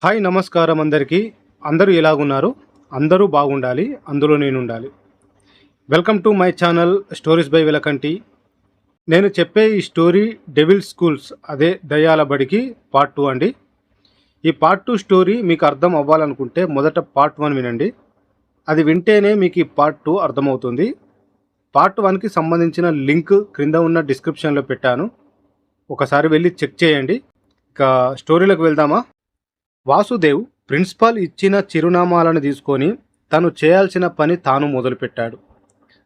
Hi నమస్కారం అందరికీ. అందరూ ఎలాగున్నారు? అందరూ బాగుండాలి, అందులో నేనుండాలి. Welcome to my channel stories by Velakanti. నేను చెప్పే ఈ స్టోరీ డెవిల్ స్కూల్స్, అదే దయ్యాల బడికి పార్ట్ 2 అండి. ఈ పార్ట్ 2 స్టోరీ మీకు అర్థం అవ్వాలనుకుంటే మొదట పార్ట్ 1 వినండి. అది వింటేనే మీకు ఈ పార్ట్ 2 అర్థమవుతుంది. పార్ట్ 1కి సంబంధించిన లింక్ క్రింద ఉన్న డిస్క్రిప్షన్లో పెట్టాను, ఒకసారి వెళ్ళి చెక్ చేయండి. ఇక స్టోరీలోకి వెళ్దామా? వాసుదేవ్ ప్రిన్సిపాల్ ఇచ్చిన చిరునామాలను తీసుకొని తను చేయాల్సిన పని తాను మొదలుపెట్టాడు.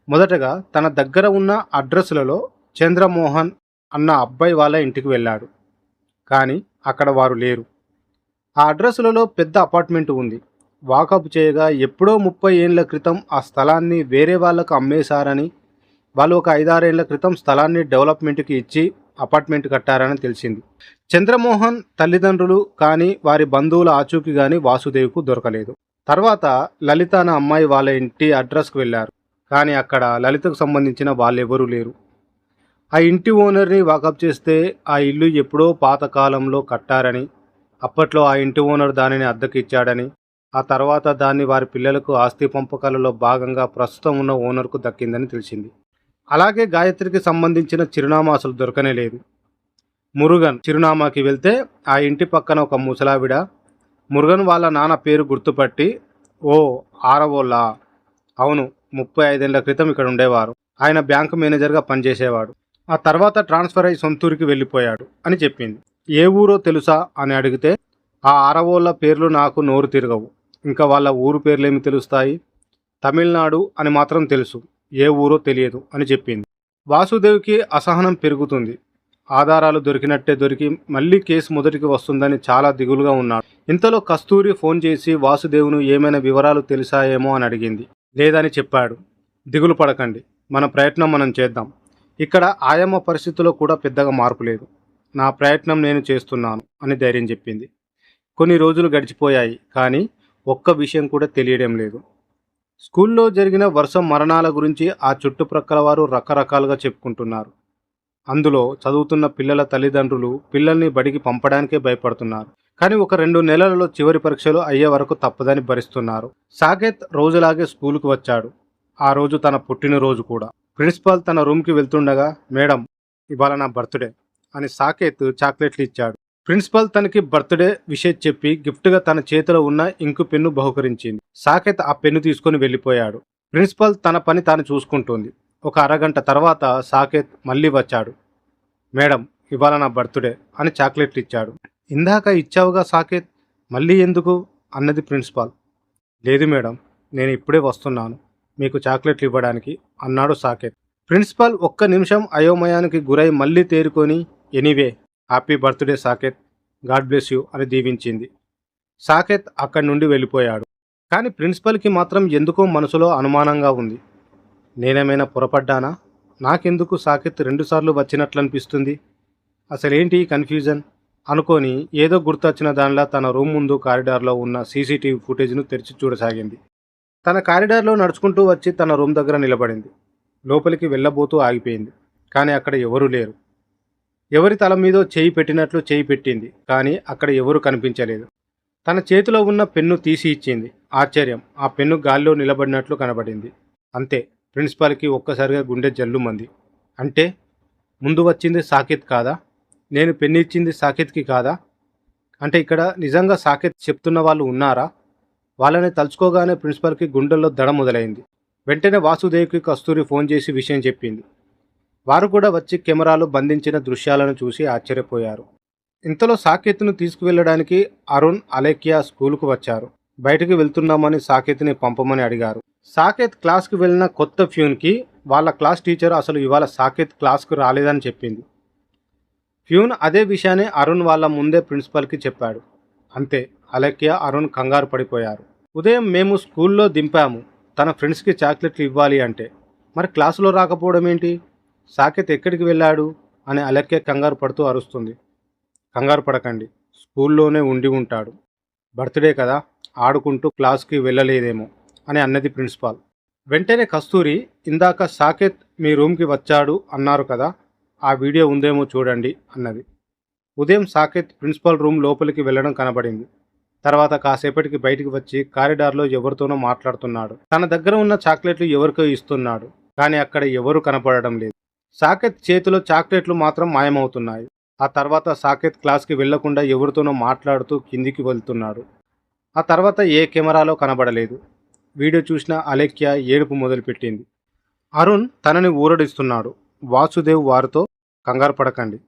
మొదటగా తన దగ్గర ఉన్న అడ్రస్లలో చంద్రమోహన్ అన్న అబ్బాయి వాళ్ళ ఇంటికి వెళ్ళాడు. కానీ అక్కడ వారు లేరు. ఆ అడ్రస్లలో పెద్ద అపార్ట్మెంట్ ఉంది. వాకప్ చేయగా ఎప్పుడో 30 ఏళ్ల క్రితం ఆ స్థలాన్ని వేరే వాళ్లకు అమ్మేశారని, వాళ్ళు ఒక 5-6 ఏళ్ల క్రితం స్థలాన్ని డెవలప్మెంట్కి ఇచ్చి అపార్ట్మెంట్ కట్టారని తెలిసింది. చంద్రమోహన్ తల్లిదండ్రులు కానీ వారి బంధువుల ఆచూకీ కానీ వాసుదేవ్కు దొరకలేదు. తర్వాత లలిత అన్న అమ్మాయి వాళ్ళ ఇంటి అడ్రస్కు వెళ్ళారు. కానీ అక్కడ లలితకు సంబంధించిన వాళ్ళెవరూ లేరు. ఆ ఇంటి ఓనర్ని వాకప్ చేస్తే ఆ ఇల్లు ఎప్పుడో పాతకాలంలో కట్టారని, అప్పట్లో ఆ ఇంటి ఓనర్ దానిని అద్దెకు ఇచ్చాడని, ఆ తర్వాత దాన్ని వారి పిల్లలకు ఆస్తి పంపకాలలో భాగంగా ప్రస్తుతం ఉన్న ఓనర్కు దక్కిందని తెలిసింది. అలాగే గాయత్రికి సంబంధించిన చిరునామా అసలు దొరకనే లేదు. మురుగన్ చిరునామాకి వెళ్తే ఆ ఇంటి పక్కన ఒక ముసలావిడ మురుగన్ వాళ్ళ నాన్న పేరు గుర్తుపట్టి, ఓ ఆరవోళ్ళ, అవును 35 ఏళ్ల క్రితం ఇక్కడ ఉండేవారు, ఆయన బ్యాంకు మేనేజర్గా పనిచేసేవాడు, ఆ తర్వాత ట్రాన్స్ఫర్ అయి సొంతూరికి వెళ్ళిపోయాడు అని చెప్పింది. ఏ ఊరో తెలుసా అని అడిగితే, ఆ ఆరవోళ్ళ పేర్లు నాకు నోరు తిరగవు, ఇంకా వాళ్ళ ఊరు పేర్లేమి తెలుస్తాయి, తమిళనాడు అని మాత్రం తెలుసు, ఏ ఊరో తెలియదు అని చెప్పింది. వాసుదేవ్కి అసహనం పెరుగుతుంది. ఆధారాలు దొరికినట్టే దొరికి మళ్ళీ కేసు మొదటికి వస్తుందని చాలా దిగులుగా ఉన్నాడు. ఇంతలో కస్తూరి ఫోన్ చేసి వాసుదేవ్ను ఏమైనా వివరాలు తెలిసాయేమో అని అడిగింది. లేదని చెప్పాడు. దిగులు పడకండి, మన ప్రయత్నం మనం చేద్దాం. ఇక్కడ ఆయమ్మ పరిస్థితుల్లో కూడా పెద్దగా మార్పు లేదు. నా ప్రయత్నం నేను చేస్తున్నాను అని ధైర్యం చెప్పింది. కొన్ని రోజులు గడిచిపోయాయి, కానీ ఒక్క విషయం కూడా తెలియడం లేదు. స్కూల్లో జరిగిన వరుస మరణాల గురించి ఆ చుట్టుప్రక్కల వారు రకరకాలుగా చెప్పుకుంటున్నారు. అందులో చదువుతున్న పిల్లల తల్లిదండ్రులు పిల్లల్ని బడికి పంపడానికే భయపడుతున్నారు. కానీ ఒక 2 నెలలలో చివరి పరీక్షలు అయ్యే వరకు తప్పదని భరిస్తున్నారు. సాకేత్ రోజులాగే స్కూలుకు వచ్చాడు. ఆ రోజు తన పుట్టినరోజు కూడా. ప్రిన్సిపాల్ తన రూమ్కి వెళ్తుండగా, మేడం, ఇవాళ నా బర్త్డే అని సాకేత్ చాక్లెట్లు ఇచ్చాడు. ప్రిన్సిపల్ తనకి బర్త్డే విషయం చెప్పి గిఫ్ట్గా తన చేతిలో ఉన్న ఇంకు పెన్ను బహుకరించింది. సాకేత్ ఆ పెన్ను తీసుకొని వెళ్ళిపోయాడు. ప్రిన్సిపల్ తన పని తాను చూసుకుంటోంది. ఒక అరగంట తర్వాత సాకేత్ మళ్ళీ వచ్చాడు. మేడం, ఇవాళ నా బర్త్డే అని చాక్లెట్లు ఇచ్చాడు. ఇందాక ఇచ్చావుగా సాకేత్, మళ్ళీ ఎందుకు అన్నది ప్రిన్సిపాల్. లేదు మేడం, నేను ఇప్పుడే వస్తున్నాను మీకు చాక్లెట్లు ఇవ్వడానికి అన్నాడు సాకేత్. ప్రిన్సిపాల్ ఒక్క నిమిషం అయోమయానికి గురై మళ్ళీ తేరుకొని, anyway happy birthday Saketh, God bless you అని దీవించింది. సాకేత్ అక్కడి నుండి వెళ్ళిపోయాడు. కానీ ప్రిన్సిపల్కి మాత్రం ఎందుకో మనసులో అనుమానంగా ఉంది. నేనేమైనా పొరపడ్డానా? నాకెందుకు సాకేత్ 2 సార్లు వచ్చినట్లనిపిస్తుంది? అసలేంటి కన్ఫ్యూజన్ అనుకొని ఏదో గుర్తొచ్చిన దానిలా తన రూమ్ ముందు కారిడార్లో ఉన్న సీసీటీవీ ఫుటేజ్ను తెరిచి చూడసాగింది. తన కారిడార్లో నడుచుకుంటూ వచ్చి తన రూమ్ దగ్గర నిలబడింది. లోపలికి వెళ్ళబోతూ ఆగిపోయింది. కానీ అక్కడ ఎవరూ లేరు. ఎవరి తల మీదో చేయి పెట్టినట్లు చేయి పెట్టింది, కానీ అక్కడ ఎవరూ కనిపించలేదు. తన చేతిలో ఉన్న పెన్ను తీసి ఇచ్చింది. ఆశ్చర్యం, ఆ పెన్ను గాల్లో నిలబడినట్లు కనబడింది. అంతే, ప్రిన్సిపాల్కి ఒక్కసారిగా గుండె జల్లుమంది. అంటే ముందు వచ్చింది సాకేత్ కాదా? నేను పెన్ను ఇచ్చింది సాకేత్కి కాదా? అంటే ఇక్కడ నిజంగా సాకేత్ చెప్తున్న వాళ్ళు ఉన్నారా? వాళ్ళని తలుచుకోగానే ప్రిన్సిపాల్కి గుండెల్లో దడ మొదలైంది. వెంటనే వాసుదేవ్కి కస్తూరి ఫోన్ చేసి విషయం చెప్పింది. వారు కూడా వచ్చి కెమెరాలో బంధించిన దృశ్యాలను చూసి ఆశ్చర్యపోయారు. ఇంతలో సాకేత్ను తీసుకువెళ్ళడానికి అరుణ్, అలేఖ్య స్కూలుకు వచ్చారు. బయటికి వెళ్తున్నామని సాకేత్ని పంపమని అడిగారు. సాకేత్ క్లాస్కి వెళ్ళిన కొత్త ఫ్యూన్కి వాళ్ళ క్లాస్ టీచర్ అసలు ఇవాళ సాకేత్ క్లాస్కు రాలేదని చెప్పింది. ఫ్యూన్ అదే విషయాన్ని అరుణ్ వాళ్ళ ముందే ప్రిన్సిపల్కి చెప్పాడు. అంతే, అలేఖ్య, అరుణ్ కంగారు పడిపోయారు. ఉదయం మేము స్కూల్లో దింపాము, తన ఫ్రెండ్స్కి చాక్లెట్లు ఇవ్వాలి అంటే, మరి క్లాసులో రాకపోవడం ఏంటి? సాకేత్ ఎక్కడికి వెళ్ళాడు అని అలేఖ్య కంగారు పడుతూ అరుస్తుంది. కంగారు పడకండి, స్కూల్లోనే ఉండి ఉంటాడు. బర్త్డే కదా, ఆడుకుంటూ క్లాస్కి వెళ్ళలేదేమో అని అన్నది ప్రిన్సిపాల్. వెంటనే కస్తూరి, ఇందాక సాకేత్ మీ రూమ్కి వచ్చాడు అన్నారు కదా, ఆ వీడియో ఉందేమో చూడండి అన్నది. ఉదయం సాకేత్ ప్రిన్సిపల్ రూమ్ లోపలికి వెళ్ళడం కనబడింది. తర్వాత కాసేపటికి బయటికి వచ్చి కారిడార్లో ఎవరితోనో మాట్లాడుతున్నాడు. తన దగ్గర ఉన్న చాక్లెట్లు ఎవరికో ఇస్తున్నాడు. కానీ అక్కడ ఎవరూ కనపడడం లేదు. సాకేత్ చేతిలో చాక్లెట్లు మాత్రం మాయమవుతున్నాయి. ఆ తర్వాత సాకేత్ క్లాస్కి వెళ్లకుండా ఎవరితోనో మాట్లాడుతూ కిందికి వెళ్తున్నాడు. ఆ తర్వాత ఏ కెమెరాలో కనబడలేదు. వీడియో చూసిన అలేఖ్య ఏడుపు మొదలుపెట్టింది. అరుణ్ తనని ఊరడిస్తున్నాడు. వాసుదేవ్ వారితో కంగారు పడకండి,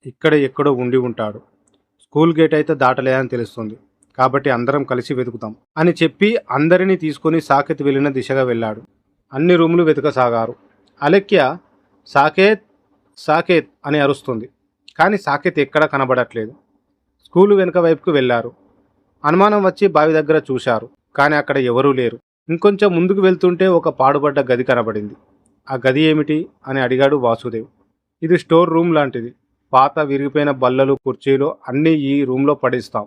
ఇక్కడే ఎక్కడో ఉండి ఉంటాడు. స్కూల్ గేట్ అయితే దాటలేదని తెలుస్తుంది, కాబట్టి అందరం కలిసి వెతుకుతాం అని చెప్పి అందరినీ తీసుకుని సాకేత్ వెళ్ళిన దిశగా వెళ్ళాడు. అన్ని రూములు వెతకసాగారు. అలేఖ్య సాకేత్ సాకేత్ అని అరుస్తుంది. కానీ సాకేత్ ఎక్కడా కనబడట్లేదు. స్కూలు వెనుక వైపుకు వెళ్లారు. అనుమానం వచ్చి బావి దగ్గర చూశారు. కానీ అక్కడ ఎవరూ లేరు. ఇంకొంచెం ముందుకు వెళ్తుంటే ఒక పాడుబడ్డ గది కనబడింది. ఆ గది ఏమిటి అని అడిగాడు వాసుదేవ్. ఇది స్టోర్ రూమ్ లాంటిది. పాత విరిగిపోయిన బల్లలు, కుర్చీలు అన్నీ ఈ రూమ్లో పడేస్తాం.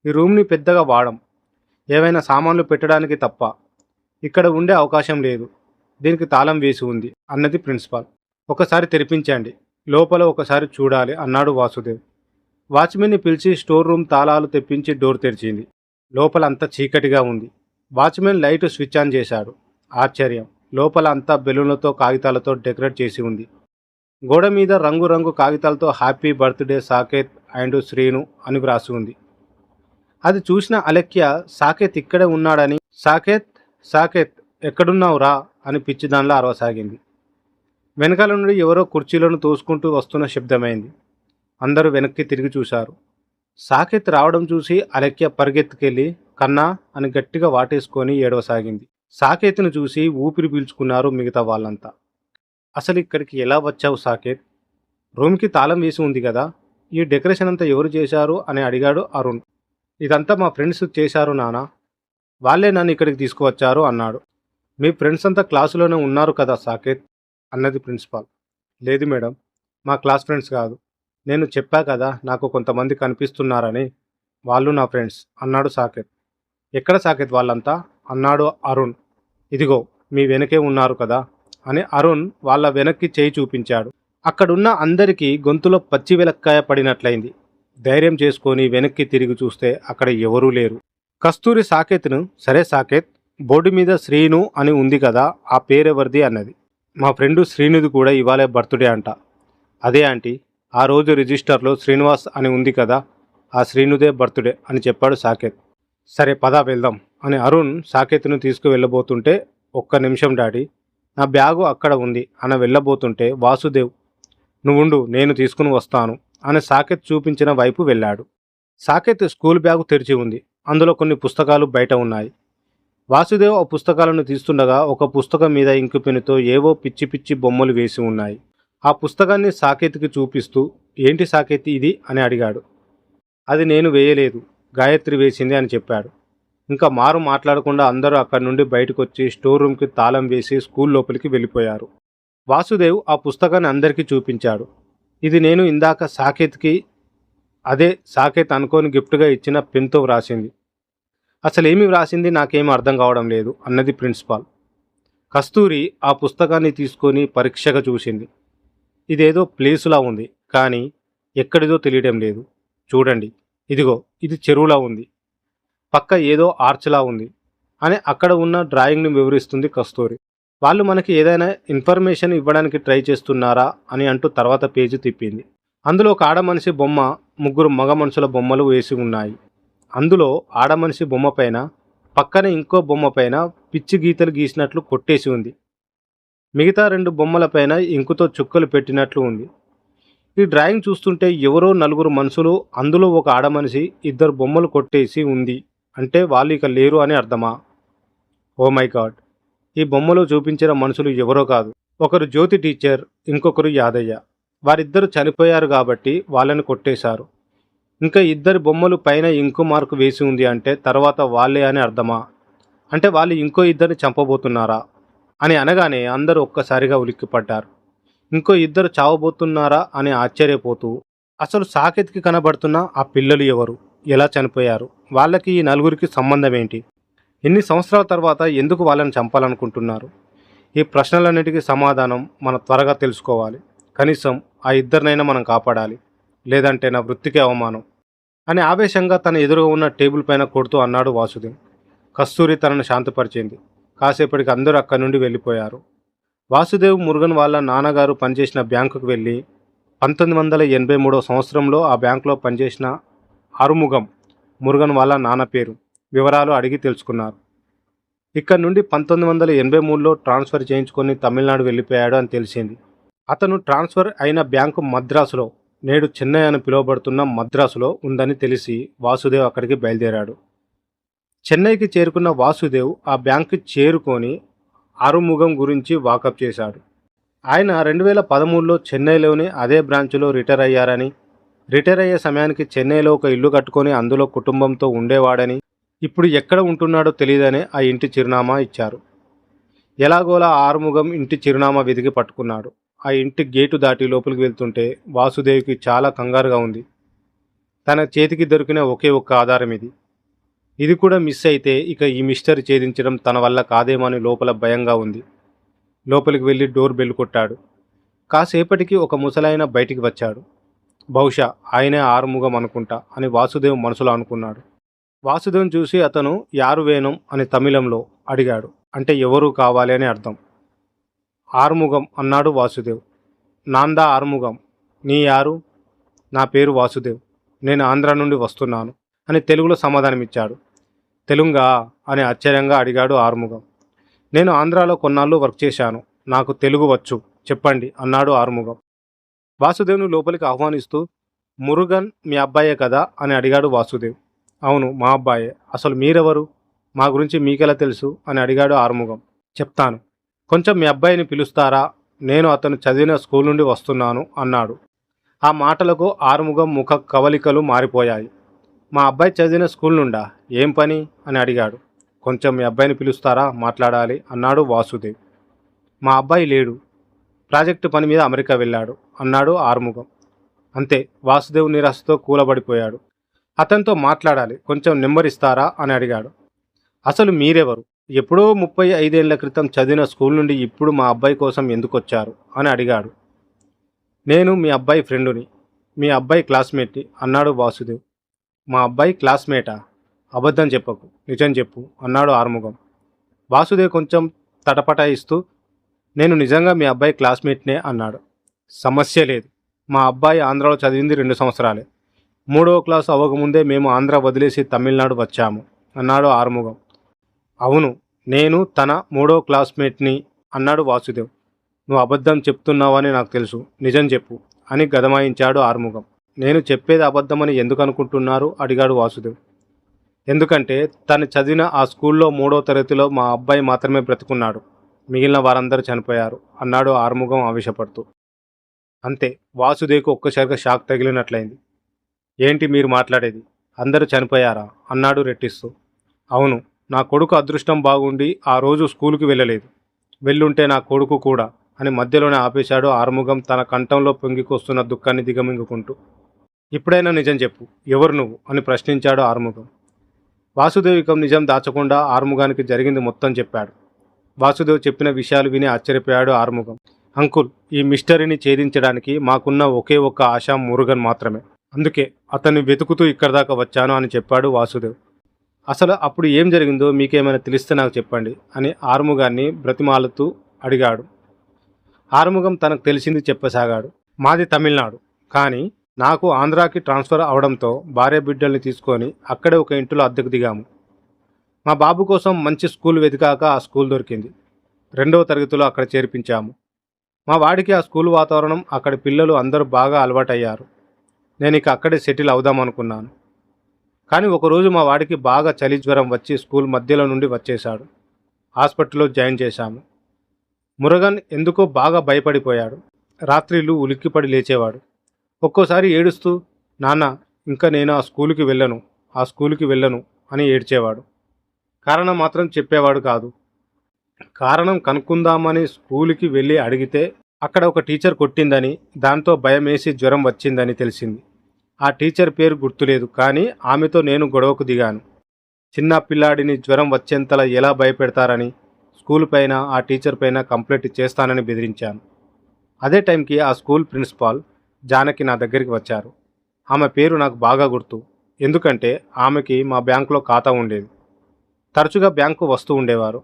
ఈ రూమ్ని పెద్దగా వాడం, ఏవైనా సామాన్లు పెట్టడానికి తప్ప. ఇక్కడ ఉండే అవకాశం లేదు. దీనికి తాళం వేసి ఉంది అన్నది ప్రిన్సిపాల్. ఒకసారి తెరిపించండి, లోపల ఒకసారి చూడాలి అన్నాడు వాసుదేవ్. వాచ్మెన్ని పిలిచి స్టోర్ రూమ్ తాళాలు తెప్పించి డోర్ తెరిచింది. లోపల అంతా చీకటిగా ఉంది. వాచ్మెన్ లైట్ స్విచ్ ఆన్ చేశాడు. ఆశ్చర్యం, లోపల అంతా బెలూన్లతో కాగితాలతో డెకరేట్ చేసి ఉంది. గోడ మీద రంగురంగు కాగితాలతో happy birthday Saketh and Srinu అని వ్రాసి ఉంది. అది చూసిన అలేఖ్య సాకేత్ ఇక్కడే ఉన్నాడని, సాకేత్ సాకేత్ ఎక్కడున్నావురా అని పిచ్చిదానిలో అరవసాగింది. వెనకాల నుండి ఎవరో కుర్చీలను తోసుకుంటూ వస్తున్న శబ్దమైంది. అందరూ వెనక్కి తిరిగి చూశారు. సాకేత్ రావడం చూసి అలేఖ్య పరిగెత్తుకెళ్ళి కన్నా అని గట్టిగా వాటేసుకొని ఏడవసాగింది. సాకేత్ను చూసి ఊపిరి పీల్చుకున్నారు మిగతా వాళ్ళంతా. అసలు ఇక్కడికి ఎలా వచ్చావు సాకేత్? రూమ్కి తాళం వేసి ఉంది కదా, ఈ డెకరేషన్ అంతా ఎవరు చేశారు అని అడిగాడు అరుణ్. ఇదంతా మా ఫ్రెండ్స్ చేశారు నానా, వాళ్ళే నన్ను ఇక్కడికి తీసుకువచ్చారు అన్నాడు. మీ ఫ్రెండ్స్ అంతా క్లాసులోనే ఉన్నారు కదా సాకేత్ అన్నది ప్రిన్సిపాల్. లేదు మేడం, మా క్లాస్ ఫ్రెండ్స్ కాదు. నేను చెప్పా కదా నాకు కొంతమంది కనిపిస్తున్నారని, వాళ్ళు నా ఫ్రెండ్స్ అన్నాడు సాకేత్. ఎక్కడ సాకేత్ వాళ్ళంతా అన్నాడు అరుణ్. ఇదిగో మీ వెనకే ఉన్నారు కదా అని అరుణ్ వాళ్ళ వెనక్కి చేయి చూపించాడు. అక్కడున్న అందరికీ గొంతులో పచ్చి వెలక్కాయ పడినట్లయింది. ధైర్యం చేసుకొని వెనక్కి తిరిగి చూస్తే అక్కడ ఎవరూ లేరు. కస్తూరి సాకేత్ను, సరే సాకేత్, బోర్డు మీద శ్రీను అని ఉంది కదా, ఆ పేరెవరిది అన్నది. మా ఫ్రెండు శ్రీనుది కూడా ఇవాళే బర్త్డే అంట. అదే ఆంటీ, ఆ రోజు రిజిస్టర్లో శ్రీనివాస్ అని ఉంది కదా, ఆ శ్రీనుదే బర్త్డే అని చెప్పాడు సాకేత్. సరే పదా వెళ్దాం అని అరుణ్ సాకేత్ను తీసుకువెళ్ళబోతుంటే, ఒక్క నిమిషం డాడీ, నా బ్యాగు అక్కడ ఉంది అని వెళ్ళబోతుంటే వాసుదేవ్, నువ్వుండు నేను తీసుకుని వస్తాను అని సాకేత్ చూపించిన వైపు వెళ్ళాడు. సాకేత్ స్కూల్ బ్యాగు తెరిచి ఉంది. అందులో కొన్ని పుస్తకాలు బయట ఉన్నాయి. వాసుదేవ్ ఆ పుస్తకాలను తీస్తుండగా ఒక పుస్తకం మీద ఇంకు పెన్నుతో ఏవో పిచ్చి పిచ్చి బొమ్మలు వేసి ఉన్నాయి. ఆ పుస్తకాన్ని సాకేత్కి చూపిస్తూ, ఏంటి సాకేత్ ఇది అని అడిగాడు. అది నేను వేయలేదు, గాయత్రి వేసింది అని చెప్పాడు. ఇంకా మారు మాట్లాడకుండా అందరూ అక్కడి నుండి బయటకు వచ్చి స్టోర్ రూమ్కి తాళం వేసి స్కూల్ లోపలికి వెళ్ళిపోయారు. వాసుదేవ్ ఆ పుస్తకాన్ని అందరికీ చూపించాడు. ఇది నేను ఇందాక సాకేత్కి, అదే సాకేత్ అనుకోని గిఫ్ట్గా ఇచ్చిన పెన్తో వ్రాసింది. అసలేమి వ్రాసింది నాకేమీ అర్థం కావడం లేదు అన్నది ప్రిన్సిపాల్. కస్తూరి ఆ పుస్తకాన్ని తీసుకొని పరీక్షగా చూసింది. ఇదేదో ప్లేసులా ఉంది, కానీ ఎక్కడిదో తెలియడం లేదు. చూడండి, ఇదిగో ఇది చెరువులా ఉంది, పక్క ఏదో ఆర్చ్లా ఉంది అని అక్కడ ఉన్న డ్రాయింగ్ని వివరిస్తుంది కస్తూరి. వాళ్ళు మనకి ఏదైనా ఇన్ఫర్మేషన్ ఇవ్వడానికి ట్రై చేస్తున్నారా అని అంటూ తర్వాత పేజీ తిప్పింది. అందులో ఒక ఆడ మనిషి బొమ్మ, ముగ్గురు మగ మనుషుల బొమ్మలు వేసి ఉన్నాయి. అందులో ఆడ మనిషి బొమ్మ పైన, పక్కన ఇంకో బొమ్మ పైన పిచ్చి గీతలు గీసినట్లు కొట్టేసి ఉంది. మిగతా రెండు బొమ్మలపైన ఇంకుతో చుక్కలు పెట్టినట్లు ఉంది. ఈ డ్రాయింగ్ చూస్తుంటే ఎవరో నలుగురు మనుషులు, అందులో ఒక ఆడ మనిషి, ఇద్దరు బొమ్మలు కొట్టేసి ఉంది అంటే వాళ్ళు ఇక లేరు అని అర్థమా? ఓ మై గాడ్, ఈ బొమ్మలో చూపించిన మనుషులు ఎవరో కాదు. ఒకరు జ్యోతి టీచర్, ఇంకొకరు యాదయ్య. వారిద్దరు చనిపోయారు కాబట్టి వాళ్ళని కొట్టేశారు. ఇంకా ఇద్దరి బొమ్మలు పైన ఇంకు మార్కు వేసి ఉంది అంటే తర్వాత వాళ్ళే అని అర్థమా? అంటే వాళ్ళు ఇంకో ఇద్దరిని చంపబోతున్నారా అని అనగానే అందరూ ఒక్కసారిగా ఉలిక్కిపడ్డారు. ఇంకో ఇద్దరు చావబోతున్నారా అని ఆశ్చర్యపోతూ, అసలు సాకేత్కి కనబడుతున్న ఆ పిల్లలు ఎవరు, ఎలా చనిపోయారు, వాళ్ళకి ఈ నలుగురికి సంబంధం ఏంటి, ఎన్ని సంవత్సరాల తర్వాత ఎందుకు వాళ్ళని చంపాలనుకుంటున్నారు? ఈ ప్రశ్నలన్నిటికీ సమాధానం మనం త్వరగా తెలుసుకోవాలి. కనీసం ఆ ఇద్దరినైనా మనం కాపాడాలి, లేదంటే నా వృత్తికి అవమానం. అని ఆవేశంగా తన ఎదురుగా ఉన్న టేబుల్ పైన కొడుతూ అన్నాడు వాసుదేవ్. కస్తూరి తనను శాంతపరిచింది. కాసేపటికి అందరూ అక్కడి నుండి వెళ్ళిపోయారు. వాసుదేవ్ మురుగన్ వాళ్ళ నాన్నగారు పనిచేసిన బ్యాంకుకు వెళ్ళి 1983 సంవత్సరంలో ఆ బ్యాంకులో పనిచేసిన ఆరుముగం, మురుగన్ వాళ్ళ నాన్న పేరు, వివరాలు అడిగి తెలుసుకున్నారు. ఇక్కడ నుండి 1983లో ట్రాన్స్ఫర్ చేయించుకొని తమిళనాడు వెళ్ళిపోయాడు అని తెలిసింది. అతను ట్రాన్స్ఫర్ అయిన బ్యాంకు మద్రాసులో, నేడు చెన్నై అని పిలువబడుతున్న మద్రాసులో ఉందని తెలిసి వాసుదేవ్ అక్కడికి బయలుదేరాడు. చెన్నైకి చేరుకున్న వాసుదేవ్ ఆ బ్యాంకు చేరుకొని ఆరుముగం గురించి వాకప్ చేశాడు. ఆయన 2013లో చెన్నైలోని అదే బ్రాంచ్లో రిటైర్ అయ్యారని, రిటైర్ అయ్యే సమయానికి చెన్నైలో ఒక ఇల్లు కట్టుకొని అందులో కుటుంబంతో ఉండేవాడని, ఇప్పుడు ఎక్కడ ఉంటున్నాడో తెలియదని ఆ ఇంటి చిరునామా ఇచ్చారు. ఎలాగోలా ఆరుముగం ఇంటి చిరునామా వెతికి పట్టుకున్నాడు. ఆ ఇంటి గేటు దాటి లోపలికి వెళ్తుంటే వాసుదేవ్కి చాలా కంగారుగా ఉంది. తన చేతికి దొరికిన ఒకే ఒక్క ఆధారం ఇది కూడా మిస్ అయితే ఇక ఈ మిస్టరీ ఛేదించడం తన వల్ల కాదేమో అని లోపల భయంగా ఉంది. లోపలికి వెళ్ళి డోర్ బెల్ కొట్టాడు. కాసేపటికి ఒక ముసలాయన బయటికి వచ్చాడు. బహుశా ఆయనే ఆరుముగం అనుకుంటా అని వాసుదేవ్ మనసులో అనుకున్నాడు. వాసుదేవ్ని చూసి అతను యారు వేణం అని తమిళంలో అడిగాడు. అంటే ఎవరు కావాలి అని అర్థం. ఆరుముగం అన్నాడు వాసుదేవ్. నాందా ఆరుముగం, నీ యారు? నా పేరు వాసుదేవ్, నేను ఆంధ్ర నుండి వస్తున్నాను అని తెలుగులో సమాధానమిచ్చాడు. తెలుగా అని ఆశ్చర్యంగా అడిగాడు ఆరుముగం. నేను ఆంధ్రాలో కొన్నాళ్ళు వర్క్ చేశాను, నాకు తెలుగు వచ్చు, చెప్పండి అన్నాడు ఆరుముగం. వాసుదేవ్ను లోపలికి ఆహ్వానిస్తూ, మురుగన్ మీ అబ్బాయే కదా అని అడిగాడు వాసుదేవ్. అవును, మా అబ్బాయే. అసలు మీరెవరు? మా గురించి మీకెలా తెలుసు అని అడిగాడు ఆరుముగం. చెప్తాను, కొంచెం మీ అబ్బాయిని పిలుస్తారా? నేను అతను చదివిన స్కూల్ నుండి వస్తున్నాను అన్నాడు. ఆ మాటలకు ఆరుముగం ముఖ కవలికలు మారిపోయాయి. మా అబ్బాయి చదివిన స్కూల్ నుండా? ఏం పని అని అడిగాడు. కొంచెం మీ అబ్బాయిని పిలుస్తారా, మాట్లాడాలి అన్నాడు వాసుదేవ్. మా అబ్బాయి లేడు, ప్రాజెక్టు పని మీద అమెరికా వెళ్ళాడు అన్నాడు ఆరుముగం. అంతే, వాసుదేవ్ నిరాశతో కూలబడిపోయాడు. అతనితో మాట్లాడాలి, కొంచెం నెంబర్ ఇస్తారా అని అడిగాడు. అసలు మీరెవరు? ఎప్పుడో 35 ఏళ్ల క్రితం చదివిన స్కూల్ నుండి ఇప్పుడు మా అబ్బాయి కోసం ఎందుకు వచ్చారు అని అడిగాడు. నేను మీ అబ్బాయి ఫ్రెండుని, మీ అబ్బాయి క్లాస్మేట్ని అన్నాడు వాసుదేవ్. మా అబ్బాయి క్లాస్మేటా? అబద్ధం చెప్పకు, నిజం చెప్పు అన్నాడు ఆరుముగం. వాసుదేవ్ కొంచెం తటపటాయిస్తూ, నేను నిజంగా మీ అబ్బాయి క్లాస్మేట్నే అన్నాడు. సమస్య లేదు, మా అబ్బాయి ఆంధ్రాలో చదివింది 2 సంవత్సరాలే. 3వ క్లాసు అవ్వకముందే మేము ఆంధ్ర వదిలేసి తమిళనాడు వచ్చాము అన్నాడు ఆరుముగం. అవును, నేను తన 3వ క్లాస్మేట్ని అన్నాడు వాసుదేవ్. నువ్వు అబద్ధం చెప్తున్నావని నాకు తెలుసు, నిజం చెప్పు అని గదమాయించాడు ఆరుముగం. నేను చెప్పేది అబద్ధమని ఎందుకు అనుకుంటున్నారు అడిగాడు వాసుదేవ్. ఎందుకంటే తను చదివిన ఆ స్కూల్లో 3వ తరగతిలో మా అబ్బాయి మాత్రమే బ్రతుకున్నాడు, మిగిలిన వారందరూ చనిపోయారు అన్నాడు ఆరుముగం ఆవేశపడుతూ. అంతే, వాసుదేవ్కు ఒక్కసారిగా షాక్ తగిలినట్లయింది. ఏంటి మీరు మాట్లాడేది? అందరూ చనిపోయారా అన్నాడు రెట్టిస్తూ. అవును, నా కొడుకు అదృష్టం బాగుండి ఆ రోజు స్కూలుకి వెళ్ళలేదు, వెళ్ళుంటే నా కొడుకు కూడా అని మధ్యలోనే ఆపేశాడు ఆరుముగం తన కంఠంలో పొంగికొస్తున్న దుఃఖాన్ని దిగమింగుకుంటూ. ఇప్పుడైనా నిజం చెప్పు, ఎవరు నువ్వు అని ప్రశ్నించాడు ఆరుముగం. వాసుదేవ్ ఇక నిజం దాచకుండా ఆరుముగానికి జరిగింది మొత్తం చెప్పాడు. వాసుదేవ్ చెప్పిన విషయాలు విని ఆశ్చర్యపోయాడు ఆరుముగం. అంకుల్, ఈ మిస్టరీని ఛేదించడానికి మాకున్న ఒకే ఒక్క ఆశ మురుగన్ మాత్రమే, అందుకే అతన్ని వెతుకుతూ ఇక్కడి దాకా వచ్చాను అని చెప్పాడు వాసుదేవ్. అసలు అప్పుడు ఏం జరిగిందో మీకేమైనా తెలిస్తే నాకు చెప్పండి అని ఆరుముగాన్ని బ్రతిమాలుతూ అడిగాడు. ఆరుముగం తనకు తెలిసింది చెప్పసాగాడు. మాది తమిళనాడు, కానీ నాకు ఆంధ్రాకి ట్రాన్స్ఫర్ అవడంతో భార్య బిడ్డల్ని తీసుకొని అక్కడే ఒక ఇంటిలో అద్దెకు దిగాము. మా బాబు కోసం మంచి స్కూల్ వెతికాక ఆ స్కూల్ దొరికింది. 2వ తరగతిలో అక్కడ చేర్పించాము. మా వాడికి ఆ స్కూల్ వాతావరణం, అక్కడి పిల్లలు అందరూ బాగా అలవాటయ్యారు. నేను ఇక అక్కడే సెటిల్ అవుదామనుకున్నాను. కానీ ఒకరోజు మా వాడికి బాగా చలి జ్వరం వచ్చి స్కూల్ మధ్యలో నుండి వచ్చేశాడు. హాస్పిటల్లో జాయిన్ చేశాము. మురుగన్ ఎందుకో బాగా భయపడిపోయాడు. రాత్రిళ్ళు ఉలిక్కిపడి లేచేవాడు. ఒక్కోసారి ఏడుస్తూ, నాన్న ఇంకా నేను ఆ స్కూలుకి వెళ్ళను అని ఏడ్చేవాడు. కారణం మాత్రం చెప్పేవాడు కాదు. కారణం కనుక్కుందామని స్కూలుకి వెళ్ళి అడిగితే అక్కడ ఒక టీచర్ కొట్టిందని, దాంతో భయమేసి జ్వరం వచ్చిందని తెలిసింది. ఆ టీచర్ పేరు గుర్తులేదు, కానీ ఆమెతో నేను గొడవకు దిగాను. చిన్న పిల్లాడిని జ్వరం వచ్చేంతలా ఎలా భయపెడతారని స్కూల్ పైన, ఆ టీచర్ పైన కంప్లైంట్ చేస్తానని బెదిరించాను. అదే టైంకి ఆ స్కూల్ ప్రిన్సిపాల్ జానకి నా దగ్గరికి వచ్చారు. ఆమె పేరు నాకు బాగా గుర్తు. ఎందుకంటే ఆమెకి మా బ్యాంకులో ఖాతా ఉండేది. తరచుగా బ్యాంకు వస్తూ ఉండేవారు.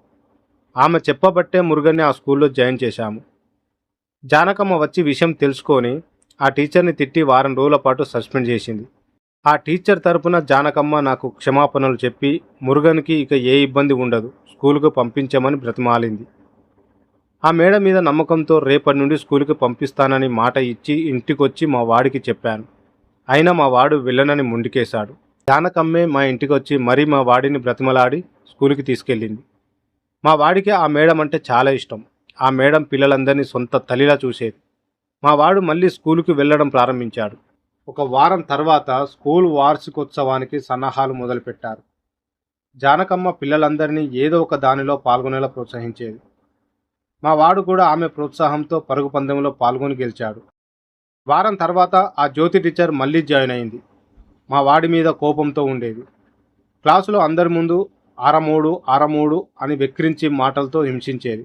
ఆమె చెప్పబట్టే మురుగన్ని ఆ స్కూల్లో జాయిన్ చేశాము. జానకమ్మ వచ్చి విషయం తెలుసుకొని ఆ టీచర్ని తిట్టి వారం రోజుల పాటు సస్పెండ్ చేసింది. ఆ టీచర్ తరపున జానకమ్మ నాకు క్షమాపణలు చెప్పి మురుగన్కి ఇక ఏ ఇబ్బంది ఉండదు, స్కూలుకు పంపించమని బ్రతిమాలింది. ఆ మేడం మీద నమ్మకంతో రేపటి నుండి స్కూలుకి పంపిస్తానని మాట ఇచ్చి ఇంటికొచ్చి మా వాడికి చెప్పాను. అయినా మా వాడు వెళ్ళనని ముందుకేశాడు. జానకమ్మే మా ఇంటికొచ్చి మరీ మా వాడిని బ్రతిమలాడి స్కూలుకి తీసుకెళ్ళింది. మా వాడికి ఆ మేడం అంటే చాలా ఇష్టం. ఆ మేడం పిల్లలందరినీ సొంత తల్లిలా చూసేది. మా వాడు మళ్ళీ స్కూలుకి వెళ్ళడం ప్రారంభించాడు. ఒక వారం తర్వాత స్కూల్ వార్షికోత్సవానికి సన్నాహాలు మొదలుపెట్టారు. జానకమ్మ పిల్లలందరినీ ఏదో ఒక దానిలో పాల్గొనేలా ప్రోత్సహించేది. మా వాడు కూడా ఆమె ప్రోత్సాహంతో పరుగు పందెంలో పాల్గొని గెలిచాడు. వారం తర్వాత ఆ జ్యోతి టీచర్ మళ్ళీ జాయిన్ అయింది. మా వాడి మీద కోపంతో ఉండేది. క్లాసులో అందరి ముందు ఆరమూడు ఆరమూడు అని వెక్కిరించి మాటలతో హింసించేది.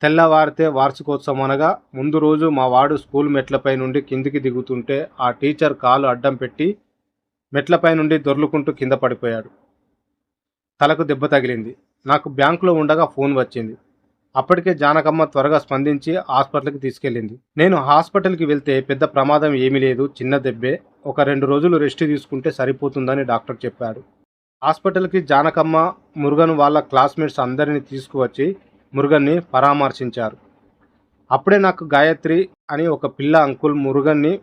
తెల్లవారితే వార్షికోత్సవం అనగా ముందు రోజు మా వాడు స్కూల్ మెట్లపై నుండి కిందికి దిగుతుంటే ఆ టీచర్ కాలు అడ్డం పెట్టి మెట్లపై నుండి దొర్లుకుంటూ కింద పడిపోయాడు. తలకు దెబ్బ తగిలింది. నాకు బ్యాంకులో ఉండగా ఫోన్ వచ్చింది. అప్పటికే జానకమ్మ త్వరగా స్పందించి హాస్పిటల్కి తీసుకెళ్ళింది. నేను హాస్పిటల్కి వెళ్తే పెద్ద ప్రమాదం ఏమీ లేదు, చిన్న దెబ్బే, ఒక 2 రోజులు రెస్ట్ తీసుకుంటే సరిపోతుందని డాక్టర్ చెప్పాడు. హాస్పిటల్కి జానకమ్మ మురుగన్ వాళ్ళ క్లాస్మేట్స్ అందరినీ తీసుకువచ్చి మురుగన్ని పరామర్శించారు. అప్పుడే నాకు గాయత్రి అని ఒక పిల్ల అంకుల్ మురుగన్ని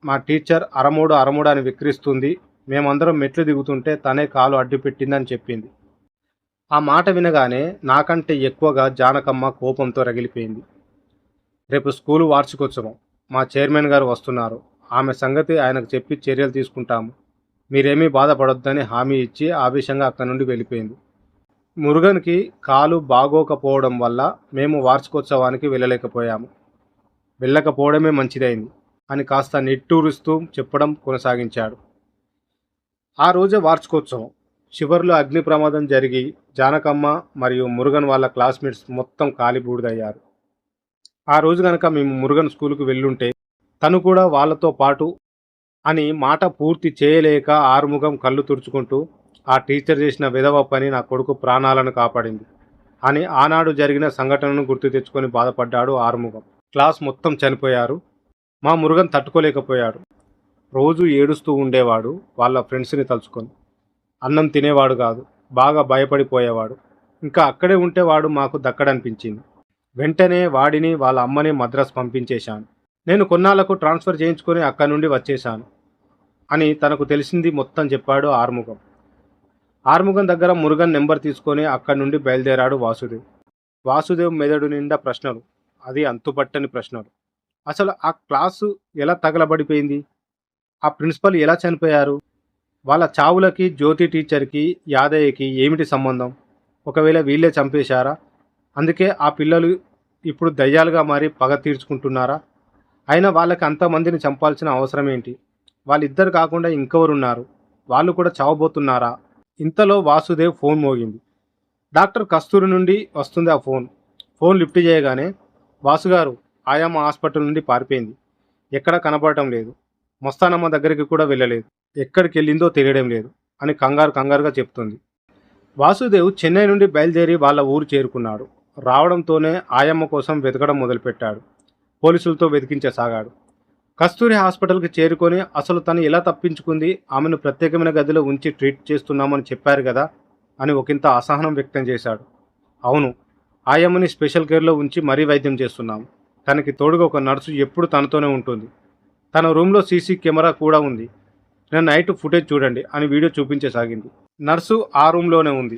మా టీచర్ అరమూడు అరమూడు అని విక్రిస్తుంది, మేమందరం మెట్లు దిగుతుంటే తనే కాలు అడ్డుపెట్టిందని చెప్పింది. ఆ మాట వినగానే నాకంటే ఎక్కువగా జానకమ్మ కోపంతో రగిలిపోయింది. రేపు స్కూలు వార్షికోత్సవం, మా చైర్మన్ గారు వస్తున్నారు, ఆమె సంగతి ఆయనకు చెప్పి చర్యలు తీసుకుంటాము, మీరేమీ బాధపడొద్దని హామీ ఇచ్చి ఆవేశంగా అక్కడి నుండి వెళ్ళిపోయింది. మురుగన్కి కాలు బాగోకపోవడం వల్ల మేము వార్షికోత్సవానికి వెళ్ళలేకపోయాము. వెళ్ళకపోవడమే మంచిదైంది అని కాస్త నిట్టూరుస్తూ చెప్పడం కొనసాగించాడు. ఆ రోజే వార్షికోత్సవం. చివర్లో అగ్ని ప్రమాదం జరిగి జానకమ్మ మరియు మురుగన్ వాళ్ళ క్లాస్మేట్స్ మొత్తం కాలిబూడిదయ్యారు. ఆ రోజు కనుక మేము మురుగన్ స్కూలుకు వెళ్ళుంటే తను కూడా వాళ్ళతో పాటు అని మాట పూర్తి చేయలేక ఆరుముఖం కళ్ళు తుడుచుకుంటూ, ఆ టీచర్ చేసిన విధవ పని నా కొడుకు ప్రాణాలను కాపాడింది అని ఆనాడు జరిగిన సంఘటనను గుర్తు తెచ్చుకొని బాధపడ్డాడు ఆరుముఖం. క్లాస్ మొత్తం చనిపోయారు. మా మురుగన్ తట్టుకోలేకపోయాడు. రోజు ఏడుస్తూ ఉండేవాడు వాళ్ళ ఫ్రెండ్స్ని తలుచుకొని. అన్నం తినేవాడు కాదు, బాగా భయపడిపోయేవాడు. ఇంకా అక్కడే ఉంటే వాడు మాకు దక్కడనిపించింది. వెంటనే వాడిని వాళ్ళ అమ్మని మద్రాసు పంపించేశాను. నేను కొన్నాళ్లకు ట్రాన్స్ఫర్ చేయించుకొని అక్కడి నుండి వచ్చేశాను అని తనకు తెలిసింది మొత్తం చెప్పాడు ఆరుముఖం. ఆరుముఖం దగ్గర మురుగన్ నెంబర్ తీసుకొని అక్కడి నుండి బయలుదేరాడు వాసుదేవ్. వాసుదేవ్ మెదడు నిండా ప్రశ్నలు, అది అంతుపట్టని ప్రశ్నలు. అసలు ఆ క్లాసు ఎలా తగలబడిపోయింది? ఆ ప్రిన్సిపల్ ఎలా చనిపోయారు? వాళ్ళ చావులకి జ్యోతి టీచర్కి యాదయ్యకి ఏమిటి సంబంధం? ఒకవేళ వీళ్ళే చంపేశారా? అందుకే ఆ పిల్లలు ఇప్పుడు దయ్యాలుగా మారి పగ తీర్చుకుంటున్నారా? అయినా వాళ్ళకి అంతమందిని చంపాల్సిన అవసరం ఏంటి? వాళ్ళిద్దరు కాకుండా ఇంకెవరున్నారు? వాళ్ళు కూడా చావబోతున్నారా? ఇంతలో వాసుదేవ్ ఫోన్ మోగింది. డాక్టర్ కస్తూరి నుండి వస్తుంది ఆ ఫోన్. ఫోన్ లిఫ్ట్ చేయగానే, వాసుగారు, ఆయమ్మ హాస్పిటల్ నుండి పారిపోయింది, ఎక్కడా కనపడటం లేదు, మస్తానమ్మ దగ్గరికి కూడా వెళ్ళలేదు, ఎక్కడికి వెళ్ళిందో తెలియడం లేదు అని కంగారుగా చెప్తుంది. వాసుదేవ్ చెన్నై నుండి బయలుదేరి వాళ్ళ ఊరు చేరుకున్నాడు. రావడంతోనే ఆయమ్మ కోసం వెతకడం మొదలుపెట్టాడు. పోలీసులతో వెతికించసాగాడు. కస్తూరి హాస్పిటల్కి చేరుకొని అసలు తను ఎలా తప్పించుకుంది, ఆమెను ప్రత్యేకమైన గదిలో ఉంచి ట్రీట్ చేస్తున్నామని చెప్పారు కదా అని ఒకంత అసహనం వ్యక్తం చేశాడు. అవును, ఆయమ్మని స్పెషల్ కేర్లో ఉంచి మరీ వైద్యం చేస్తున్నాము. తనకి తోడుగా ఒక నర్సు ఎప్పుడు తనతోనే ఉంటుంది. తన రూమ్లో సీసీ కెమెరా కూడా ఉంది. నేను నైట్ ఫుటేజ్ చూడండి అని వీడియో చూపించసాగింది. నర్సు ఆ రూమ్లోనే ఉంది.